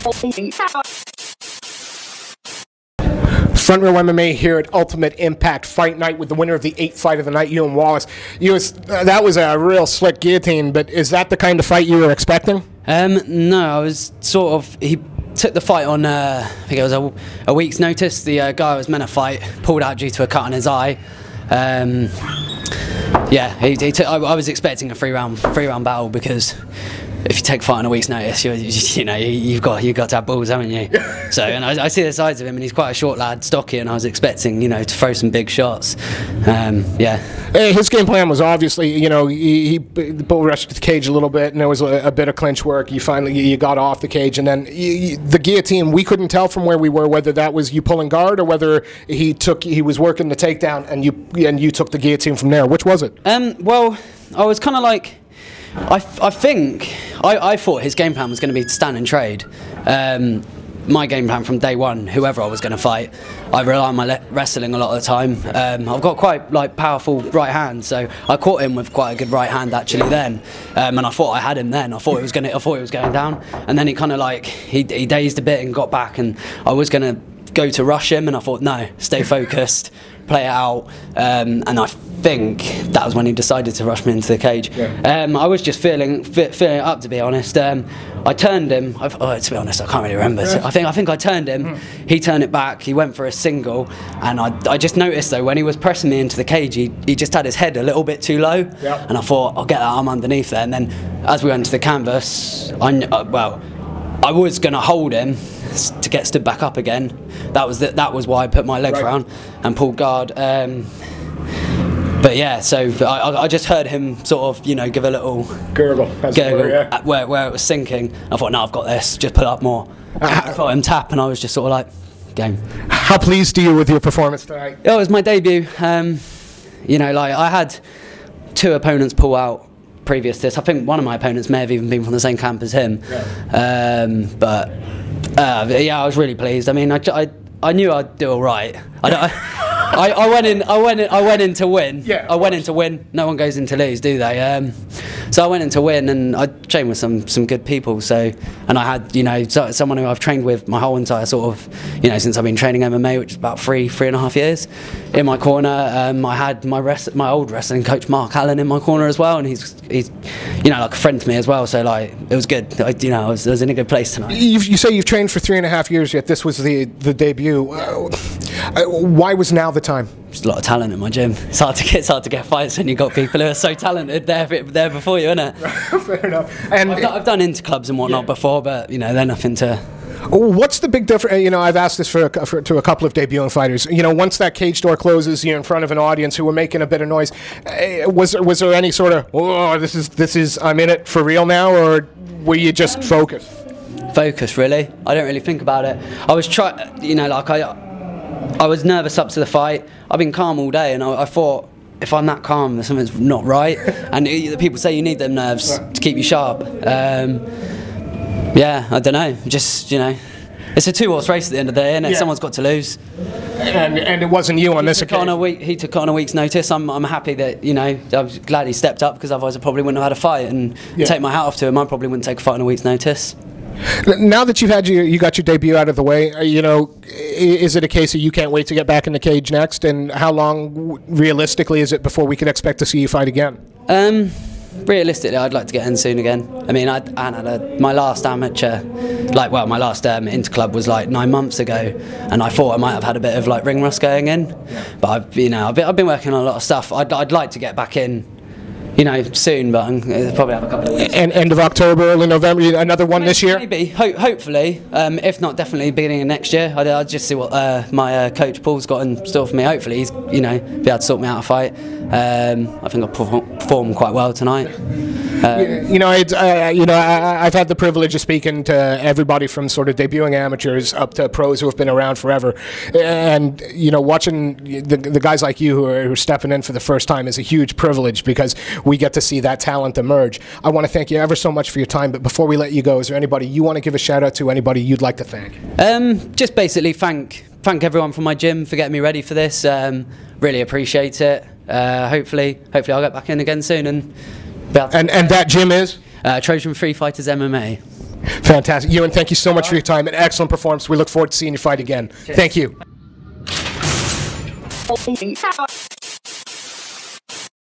Front Row MMA here at Ultimate Impact Fight Night with the winner of the 8th fight of the night, Euan Wallace. That was a real slick guillotine, but is that the kind of fight you were expecting? No, I was sort of... He took the fight on, I think it was a week's notice. The guy I was meant to fight pulled out due to a cut on his eye. Yeah, I was expecting a three-round battle because if you take a fight on a week's notice, you've got to have balls, haven't you? So, and I see the sides of him, and he's quite a short lad, stocky, and I was expecting, to throw some big shots. Yeah. His game plan was obviously, he bull rushed the cage a little bit, and there was a bit of clinch work. You got off the cage, and then the guillotine. We couldn't tell from where we were whether that was you pulling guard or whether he was working the takedown, and you took the guillotine from there. Which was it? Well, I was kind of like. I thought his game plan was going to be to stand and trade. My game plan from day one, whoever I was going to fight, I rely on my wrestling a lot of the time. I've got quite powerful right hand, so I caught him with quite a good right hand actually then, and I thought I had him then. I thought he was going down, and then he kind of he dazed a bit and got back, and I was going to go to rush him, and I thought no, stay focused, play it out, and I think that was when he decided to rush me into the cage. Yeah. I was just feeling it up, to be honest. I turned him. To be honest, I can't really remember. So I think I turned him. He turned it back. He went for a single, and I just noticed though when he was pressing me into the cage, he just had his head a little bit too low. Yeah. And I thought I'll get that arm underneath there. And then as we went to the canvas, I was going to hold him to get stood back up again. That was why I put my legs around and pulled guard. But yeah, so I just heard him sort of, give a little gurgle where it was sinking. I thought, no, I've got this. Just put up more. I thought him tap, and I was just sort of like, game. How pleased are you with your performance tonight? It was my debut. I had 2 opponents pull out previous to this. I think one of my opponents may have even been from the same camp as him. Yeah. Yeah, I was really pleased. I mean, I knew I'd do all right. I went in to win. Yeah, I went in to win. No one goes in to lose, do they? So I went in to win, and I trained with some good people. So, and I had someone who I've trained with my whole entire sort of since I've been training MMA, which is about three and a half years, in my corner. I had my old wrestling coach Mark Allen in my corner as well, and he's like a friend to me as well. So it was good. I was in a good place tonight. You say you've trained for 3.5 years, yet this was the debut. Why was now the time? There's a lot of talent in my gym. It's hard to get fights when you've got people who are so talented there before you, isn't it? Fair enough. And I've done interclubs and whatnot before, but they're nothing to. What's the big difference? I've asked this to a couple of debuting fighters. Once that cage door closes, you're in front of an audience who were making a bit of noise. Was there any sort of this is I'm in it for real now, or were you just focused? Focus, really. I don't really think about it. I was I was nervous up to the fight. I've been calm all day, and I thought, if I'm that calm, something's not right. And the people say you need them nerves to keep you sharp. Yeah, I don't know. Just it's a 2-horse race at the end of the day, isn't it? Yeah. Someone's got to lose. And it wasn't you on this occasion. He took it on a week's notice. I'm happy that I'm glad he stepped up, because otherwise I probably wouldn't have had a fight. And take my hat off to him, I probably wouldn't take a fight on a week's notice. Now that you got your debut out of the way, is it a case of you can't wait to get back in the cage next? And how long, realistically, is it before we could expect to see you fight again? Realistically, I'd like to get in soon again. I mean, I had my last amateur, my last interclub was 9 months ago, and I thought I might have had a bit of ring rust going in. But I've been working on a lot of stuff. I'd like to get back in. Soon, but I'll probably have a couple of weeks. And end of October, early November, another one this year? Maybe, hopefully. If not, definitely beginning of next year. I'll just see what my coach Paul's got in store for me. Hopefully he's, be able to sort me out a fight. I think I performed quite well tonight. I've had the privilege of speaking to everybody from sort of debuting amateurs up to pros who have been around forever, and watching the guys like you who are stepping in for the first time is a huge privilege, because we get to see that talent emerge. I want to thank you ever so much for your time, but before we let you go, is there anybody you want to give a shout out to, anybody you'd like to thank? Just basically thank everyone from my gym for getting me ready for this. Really appreciate it. Hopefully I'll get back in again soon and that gym is? Trojan Free Fighters MMA. Fantastic. Euan, thank you so much for your time. An excellent performance. We look forward to seeing you fight again. Cheers. Thank you.